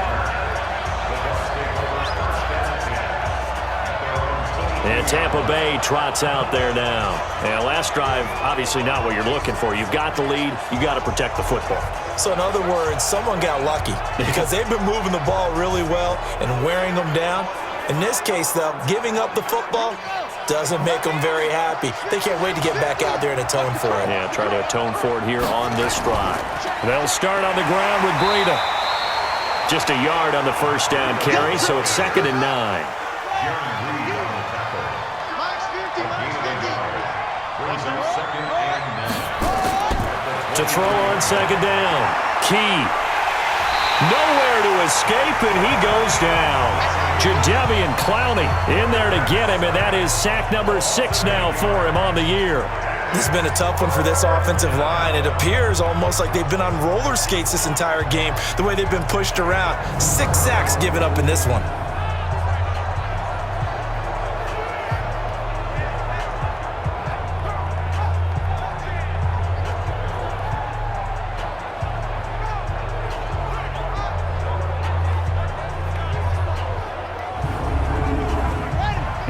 And Tampa Bay trots out there now. And last drive, obviously not what you're looking for. You've got the lead. You've got to protect the football. So in other words, someone got lucky because they've been moving the ball really well and wearing them down. In this case, though, giving up the football doesn't make them very happy. They can't wait to get back out there and atone for it. Yeah, try to atone for it here on this drive. They'll start on the ground with Breida. Just a yard on the first down carry, so it's 2nd and 9. To throw on second down. Key. Nowhere to escape, and he goes down. Jadeveon Clowney in there to get him, and that is sack number 6 now for him on the year. This has been a tough one for this offensive line. It appears almost like they've been on roller skates this entire game, the way they've been pushed around. 6 sacks given up in this one.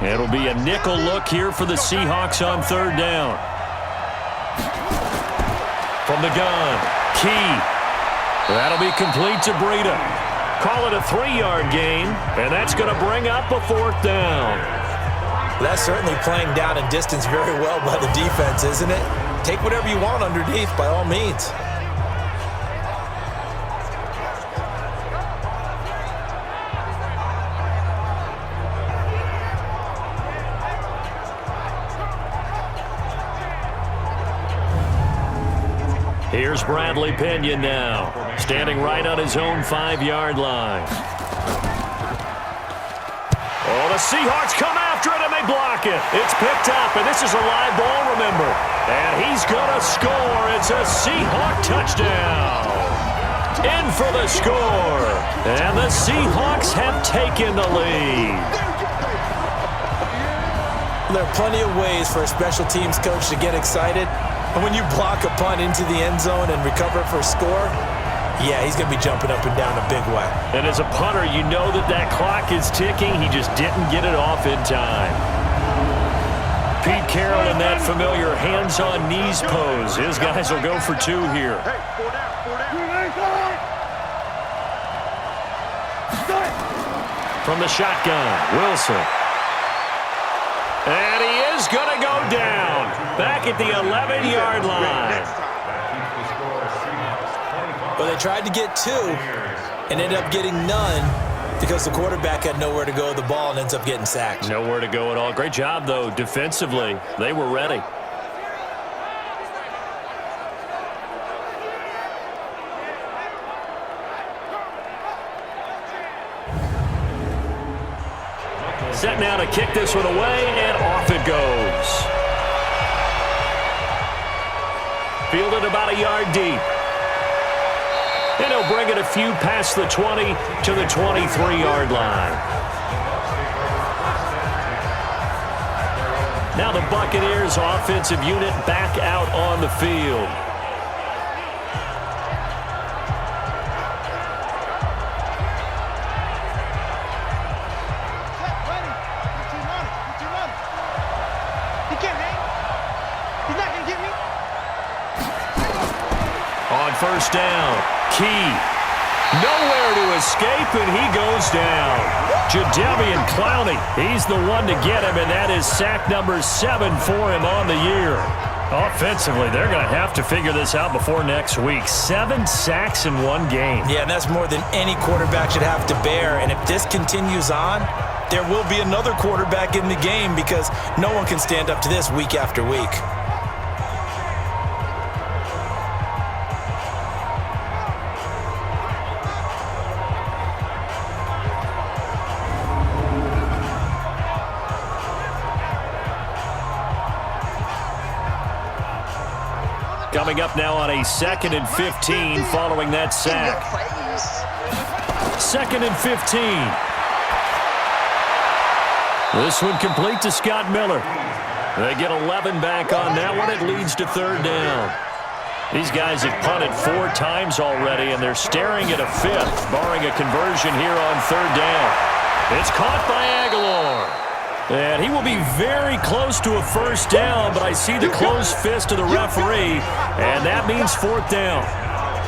It'll be a nickel look here for the Seahawks on third down. From the gun, Key. That'll be complete to Breida. Call it a 3-yard gain, and that's going to bring up a 4th down. That's certainly playing down and distance very well by the defense, isn't it? Take whatever you want underneath, by all means. Here's Bradley Pinion now, standing right on his own 5-yard line. Oh, the Seahawks come after it, and they block it. It's picked up, and this is a live ball, remember. And he's going to score. It's a Seahawk touchdown. In for the score. And the Seahawks have taken the lead. There are plenty of ways for a special teams coach to get excited. And when you block a punt into the end zone and recover it for a score, yeah, he's going to be jumping up and down a big way. And as a punter, you know that clock is ticking. He just didn't get it off in time. Pete Carroll in that familiar hands-on knees pose. His guys will go for 2 here. Hey, 4 down. From the shotgun, Wilson. And he is going to go down. Back at the 11-yard line. Well, they tried to get 2 and ended up getting none because the quarterback had nowhere to go with the ball and ends up getting sacked. Nowhere to go at all. Great job, though, defensively. They were ready. Set now to kick this one away, and off it goes. Fielded about a yard deep. And he'll bring it a few past the 20 to the 23-yard line. Now the Buccaneers offensive unit back out on the field. On first down, Key. Nowhere to escape, and he goes down. Jadeveon Clowney, he's the one to get him, and that is sack number 7 for him on the year. Offensively, they're going to have to figure this out before next week. 7 sacks in one game. Yeah, and that's more than any quarterback should have to bear. And if this continues on, there will be another quarterback in the game because no one can stand up to this week after week. Coming up now on a 2nd and 15 following that sack. 2nd and 15. This one complete to Scott Miller. They get 11 back on that one. It leads to 3rd down. These guys have punted 4 times already, and they're staring at a 5th, barring a conversion here on 3rd down. It's caught by Aguilar. And he will be very close to a 1st down, but I see the closed fist of the referee, and that means 4th down.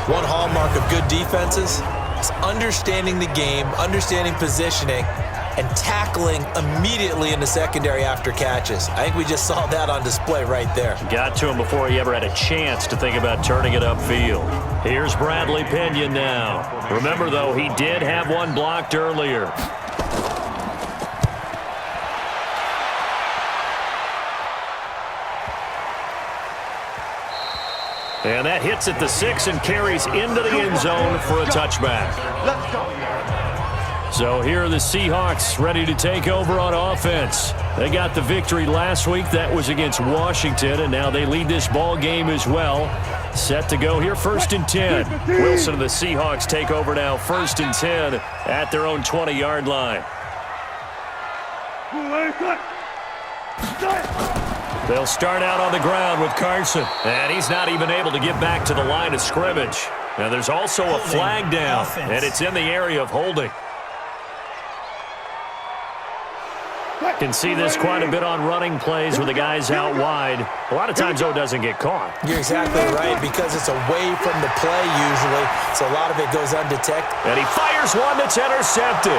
One hallmark of good defenses is understanding the game, understanding positioning, and tackling immediately in the secondary after catches. I think we just saw that on display right there. Got to him before he ever had a chance to think about turning it upfield. Here's Bradley Pinion now. Remember, though, he did have one blocked earlier. And that hits at the 6 and carries into the end zone for a touchback. Let's go. So here are the Seahawks ready to take over on offense. They got the victory last week. That was against Washington, and now they lead this ball game as well. Set to go here, 1st and 10. Wilson and the Seahawks take over now, 1st and 10 at their own 20-yard line. They'll start out on the ground with Carson. And he's not even able to get back to the line of scrimmage. Now there's also a flag down, and it's in the area of holding. Can see this quite a bit on running plays where the guy's out wide. A lot of times, though, it doesn't get caught. You're exactly right, because it's away from the play usually, so a lot of it goes undetected. And he fires one that's intercepted.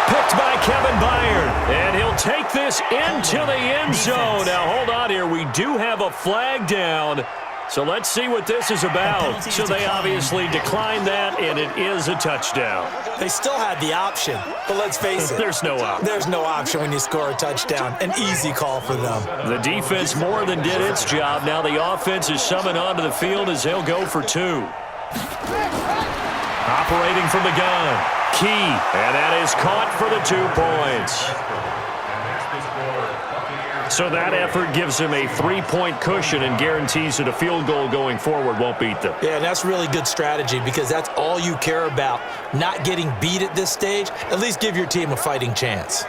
Picked by Kevin Byard, and he'll take this into the end zone. Now, hold on here. We do have a flag down. So let's see what this is about. So they obviously declined that, and it is a touchdown. They still had the option, but let's face it. There's no option. There's no option when you score a touchdown. An easy call for them. The defense more than did its job. Now the offense is summoned onto the field as they'll go for 2. Operating from the gun. Key, and that is caught for the 2 points. So that effort gives them a 3-point cushion and guarantees that a field goal going forward won't beat them. Yeah, and that's really good strategy because that's all you care about. Not getting beat at this stage. At least give your team a fighting chance.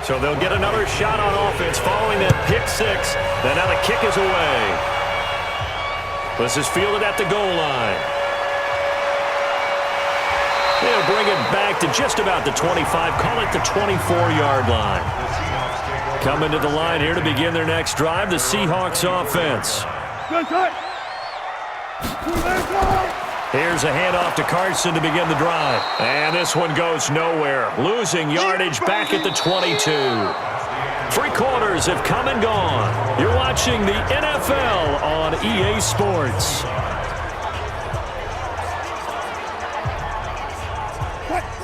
So they'll get another shot on offense following that pick 6. And now the kick is away. This is fielded at the goal line. They'll bring it back to just about the 25. Call it the 24-yard line. Coming to the line here to begin their next drive, the Seahawks offense. Here's a handoff to Carson to begin the drive. And this one goes nowhere. Losing yardage back at the 22. 3 quarters have come and gone. You're watching the NFL on EA Sports.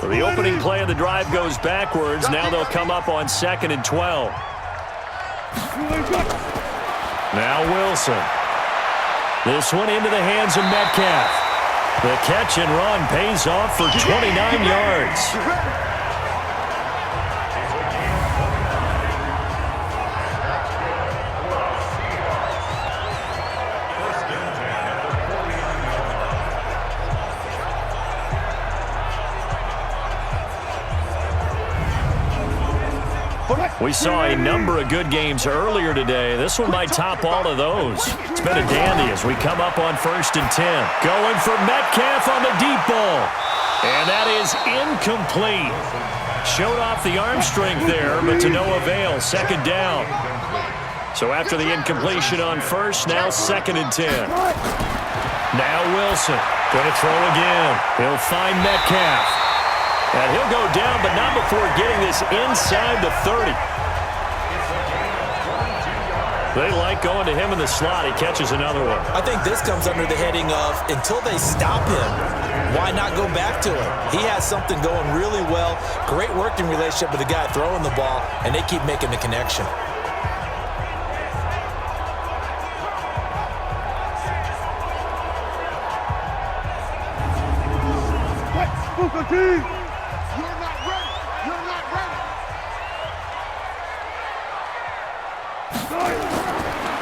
So the opening play of the drive goes backwards. Now they'll come up on 2nd and 12. Now Wilson. This one into the hands of Metcalf. The catch and run pays off for 29 yards. We saw a number of good games earlier today. This one might top all of those. It's been a dandy as we come up on 1st and 10. Going for Metcalf on the deep ball. And that is incomplete. Showed off the arm strength there, but to no avail. 2nd down. So after the incompletion on 1st, now 2nd and 10. Now Wilson. Going to throw again. He'll find Metcalf. And he'll go down, but not before getting this inside the 30. They like going to him in the slot. He catches another one. I think this comes under the heading of until they stop him, why not go back to him? He has something going really well. Great working relationship with the guy throwing the ball, and they keep making the connection.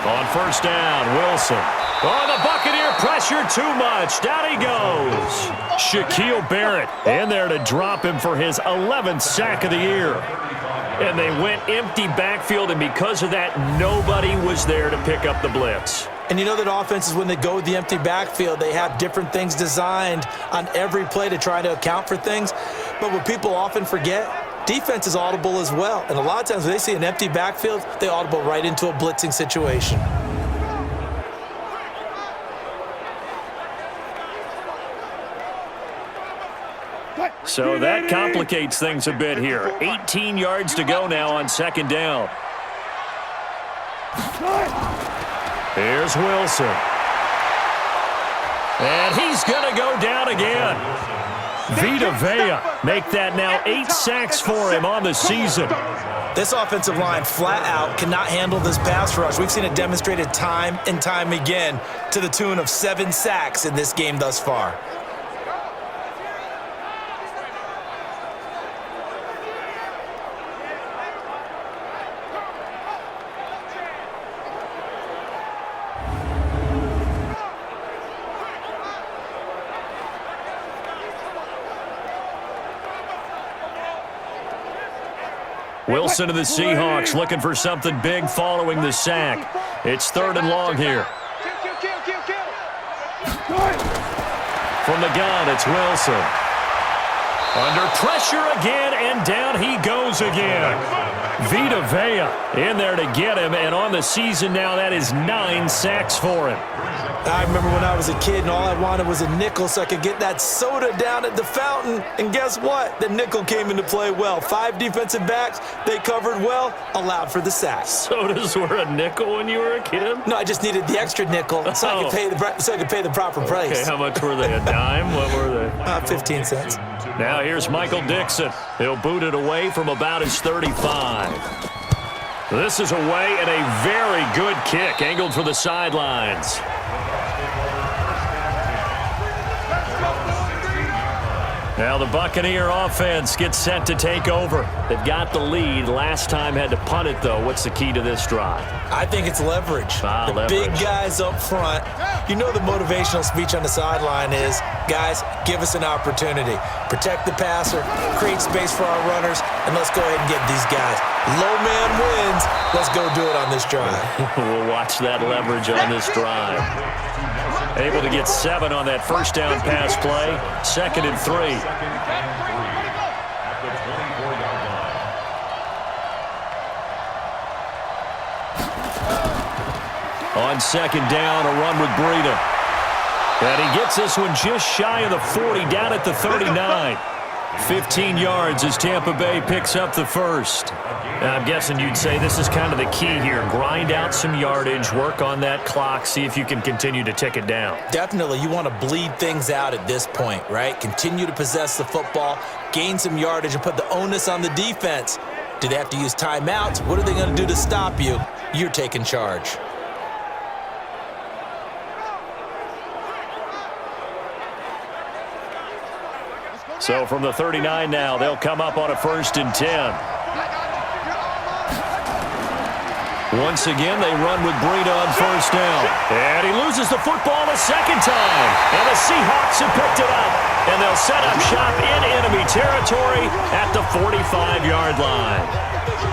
On 1st down, Wilson. Oh, the Buccaneer pressure too much. Down he goes. Shaquille Barrett in there to drop him for his 11th sack of the year. And they went empty backfield, and because of that, nobody was there to pick up the blitz. And you know that offenses, when they go with the empty backfield, they have different things designed on every play to try to account for things. But what people often forget, defense is audible as well. And a lot of times when they see an empty backfield, they audible right into a blitzing situation. So that complicates things a bit here. 18 yards to go now on 2nd down. Here's Wilson. And he's going to go down again. Vita Vea make that now 8 sacks for him on the season. This offensive line flat out cannot handle this pass rush. We've seen it demonstrated time and time again to the tune of 7 sacks in this game thus far. Wilson to the Seahawks looking for something big following the sack. It's 3rd and long here. From the gun, it's Wilson. Under pressure again, and down he goes again. Vita Vea in there to get him, and on the season now, that is 9 sacks for him. I remember when I was a kid and all I wanted was a nickel so I could get that soda down at the fountain. And guess what? The nickel came into play well. 5 defensive backs, they covered well, allowed for the sack. Sodas were a nickel when you were a kid? No, I just needed the extra nickel so I could pay the proper price. Okay, how much were they? A dime? What were they? 15 cents. Now here's Michael Dixon. He'll boot it away from about his 35. This is away and a very good kick, angled for the sidelines. Now the Buccaneer offense gets set to take over. They've got the lead. Last time had to punt it, though. What's the key to this drive? I think it's leverage. The Leverage. big guys up front. You know the motivational speech on the sideline is, guys, give us an opportunity. Protect the passer, create space for our runners, and let's go ahead and get these guys. Low man wins. Let's go do it on this drive. We'll watch that leverage on this drive. Able to get 7 on that first down pass play. 2nd and 3. On 2nd down, a run with Breida. And he gets this one just shy of the 40, down at the 39. 15 yards as Tampa Bay picks up the first. Now, I'm guessing you'd say this is kind of the key here. Grind out some yardage, work on that clock, see if you can continue to tick it down. Definitely, you want to bleed things out at this point, right? Continue to possess the football, gain some yardage, and put the onus on the defense. Do they have to use timeouts? What are they going to do to stop you? You're taking charge. So from the 39 now, they'll come up on a 1st and 10. Once again, they run with Breida on 1st down. And he loses the football a 2nd time. And the Seahawks have picked it up. And they'll set up shop in enemy territory at the 45-yard line.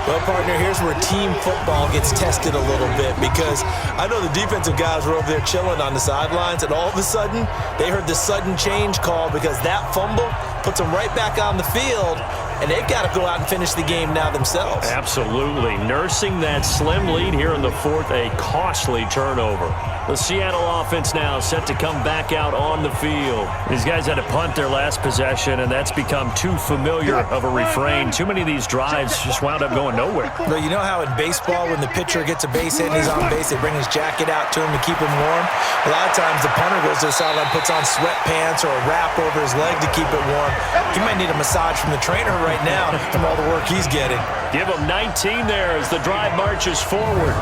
Well, partner, here's where team football gets tested a little bit because I know the defensive guys were over there chilling on the sidelines, and all of a sudden, they heard the sudden change call because that fumble puts them right back on the field, and they've got to go out and finish the game now themselves. Absolutely. Nursing that slim lead here in the 4th, a costly turnover. The Seattle offense now set to come back out on the field. These guys had to punt their last possession, and that's become too familiar of a refrain. Too many of these drives just wound up going nowhere. But you know how in baseball, when the pitcher gets a base hit and he's on base, they bring his jacket out to him to keep him warm? A lot of times the punter goes to the sideline, puts on sweatpants or a wrap over his leg to keep it warm. He might need a massage from the trainer right now from all the work he's getting. Give him 19 there as the drive marches forward.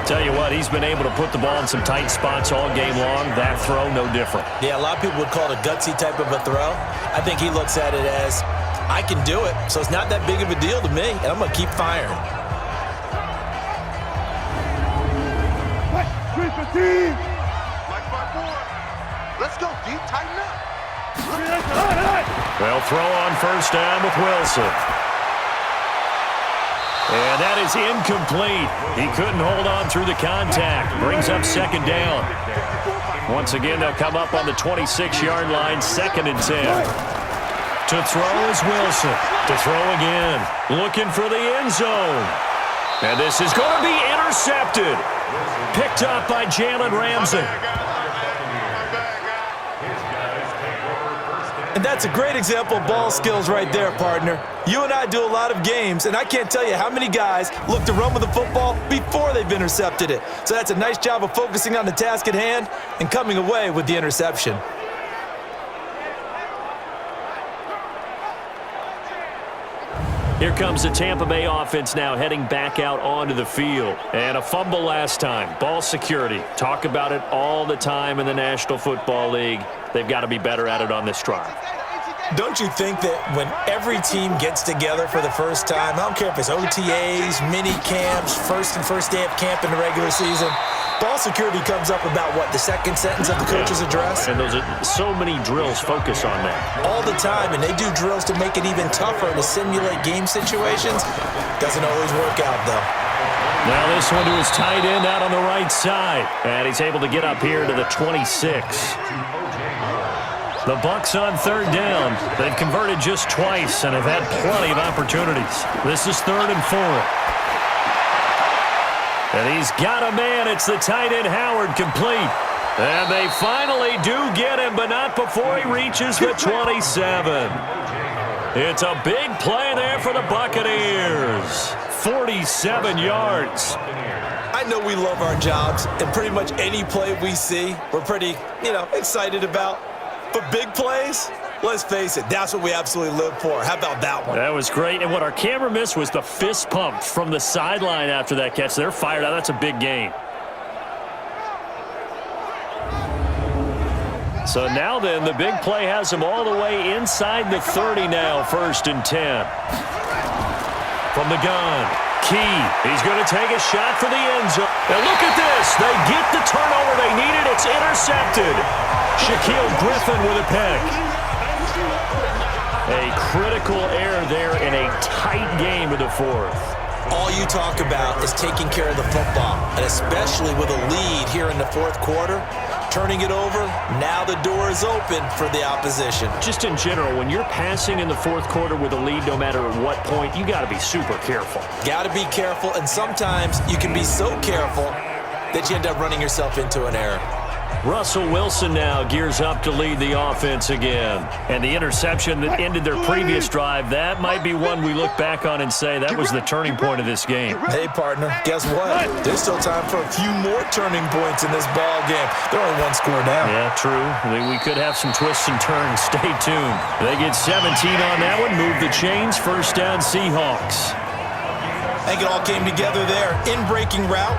Tell you what, he's been able to put the ball in some tight spots all game long. That throw, no different. Yeah, a lot of people would call it a gutsy type of a throw. I think he looks at it as, I can do it, so it's not that big of a deal to me, and I'm going to keep firing. Let's go, D. Tighten up. They'll throw on 1st down with Wilson. And that is incomplete. He couldn't hold on through the contact. Brings up 2nd down. Once again, they'll come up on the 26-yard line, 2nd and 10. To throw is Wilson. To throw again. Looking for the end zone. And this is going to be intercepted. Picked up by Jalen Ramsey. And that's a great example of ball skills right there, partner. You and I do a lot of games, and I can't tell you how many guys look to run with the football before they've intercepted it. So that's a nice job of focusing on the task at hand and coming away with the interception. Here comes the Tampa Bay offense now heading back out onto the field. And a fumble last time. Ball security. Talk about it all the time in the National Football League. They've got to be better at it on this drive. Don't you think that when every team gets together for the first time, I don't care if it's OTAs, mini camps, first day of camp in the regular season, ball security comes up about, what, the 2nd sentence of the coach's address? And those are so many drills focus on that. All the time, and they do drills to make it even tougher to simulate game situations. Doesn't always work out, though. Now this one to his tight end out on the right side. And he's able to get up here to the 26. The Bucs on 3rd down. They've converted just twice and have had plenty of opportunities. This is 3rd and 4. And he's got a man. It's the tight end Howard complete. And they finally do get him, but not before he reaches the 27. It's a big play there for the Buccaneers. 47 yards. I know we love our jobs, and pretty much any play we see, we're pretty, excited about. But big plays, let's face it, that's what we absolutely live for. How about that one? That was great. And what our camera missed was the fist pump from the sideline after that catch. They're fired out. That's a big gain. So now then, the big play has him all the way inside the 30 now, 1st and 10. From the gun, Key. He's going to take a shot for the end zone. And look at this. They get the turnover they needed. It's intercepted. Shaquille Griffin with a pick. A critical error there in a tight game of the 4th. All you talk about is taking care of the football, and especially with a lead here in the 4th quarter, turning it over, now the door is open for the opposition. Just in general, when you're passing in the 4th quarter with a lead, no matter at what point, you got to be super careful. Got to be careful, and sometimes you can be so careful that you end up running yourself into an error. Russell Wilson now gears up to lead the offense again. And the interception that ended their previous drive, that might be one we look back on and say that was the turning point of this game. Hey, partner, guess what? There's still time for a few more turning points in this ball game. They're only 1 score down. Yeah, true. We could have some twists and turns. Stay tuned. They get 17 on that one. Move the chains. 1st down, Seahawks. I think it all came together there. In-breaking route.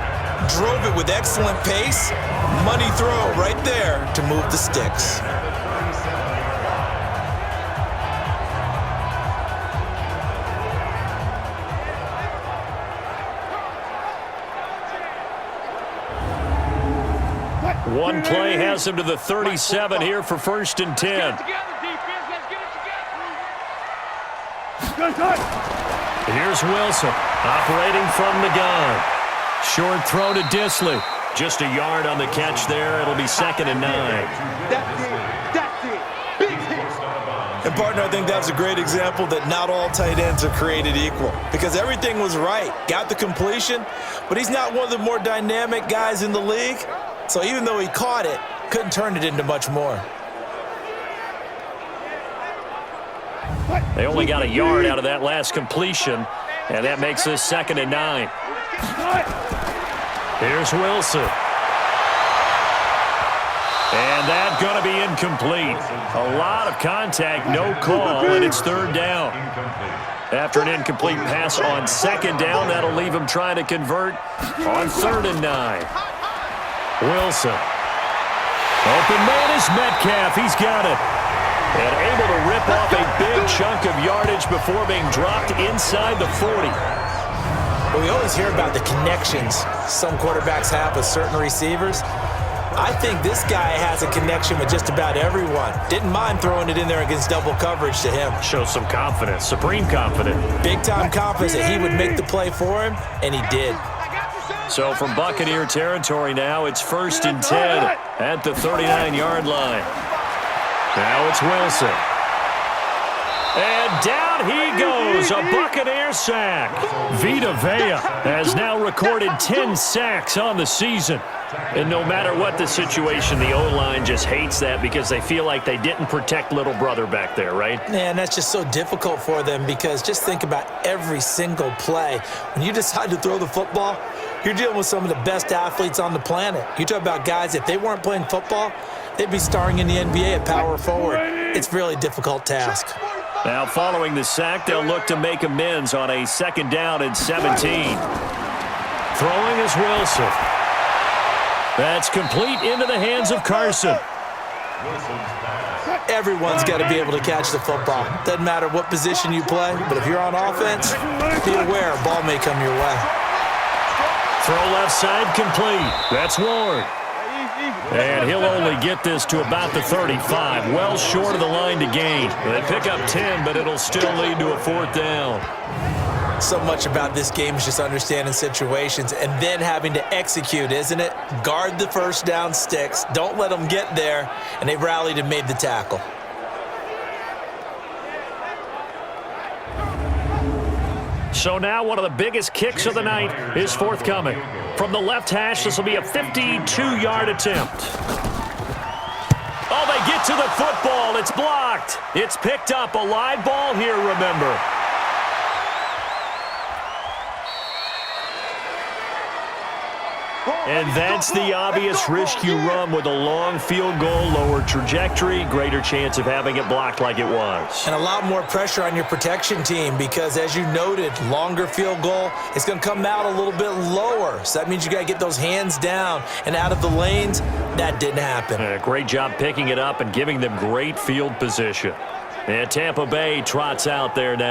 Drove it with excellent pace. Money throw right there to move the sticks. One play has him to the 37 here for 1st and 10. Here's Wilson operating from the gun. Short throw to Disley. Just a yard on the catch there. It'll be 2nd and 9. That's it. Big hit. And, partner, I think that's a great example that not all tight ends are created equal, because everything was right. Got the completion, but he's not one of the more dynamic guys in the league. So even though he caught it, couldn't turn it into much more. They only got a yard out of that last completion, and that makes this 2nd and 9. Here's Wilson. And that's going to be incomplete. A lot of contact, no call, and it's 3rd down. After an incomplete pass on 2nd down, that'll leave him trying to convert on 3rd and 9. Wilson. Open man is Metcalf. He's got it. And able to rip off a big chunk of yardage before being dropped inside the 40. Well, we always hear about the connections some quarterbacks have with certain receivers. I think this guy has a connection with just about everyone. Didn't mind throwing it in there against double coverage to him. Shows some confidence, supreme confidence. Big-time confidence that he would make the play for him, and he did. So from Buccaneer territory now, it's 1st and 10 at the 39-yard line. Now it's Wilson. And down he goes, a Buccaneer sack. Vita Vea has now recorded 10 sacks on the season. And no matter what the situation, the O-line just hates that because they feel like they didn't protect little brother back there, right? Man, that's just so difficult for them because just think about every single play. When you decide to throw the football, you're dealing with some of the best athletes on the planet. You talk about guys, if they weren't playing football, they'd be starring in the NBA at power forward. It's a really difficult task. Now, following the sack, they'll look to make amends on a 2nd down and 17. Throwing is Wilson. That's complete into the hands of Carson. Everyone's got to be able to catch the football. Doesn't matter what position you play, but if you're on offense, be aware a ball may come your way. Throw left side complete. That's Ward. And he'll only get this to about the 35, well short of the line to gain. They pick up 10, but it'll still lead to a 4th down. So much about this game is just understanding situations and then having to execute, isn't it? Guard the 1st down sticks. Don't let them get there. And they rallied and made the tackle. So now one of the biggest kicks of the night is forthcoming. From the left hash, this will be a 52-yard attempt. Oh, they get to the football. It's blocked. It's picked up. A live ball here, remember. And that's the obvious risk you run with a long field goal, lower trajectory, greater chance of having it blocked like it was. And a lot more pressure on your protection team because, as you noted, longer field goal, it's going to come out a little bit lower. So that means you got to get those hands down and out of the lanes. That didn't happen. Great job picking it up and giving them great field position. And Tampa Bay trots out there now.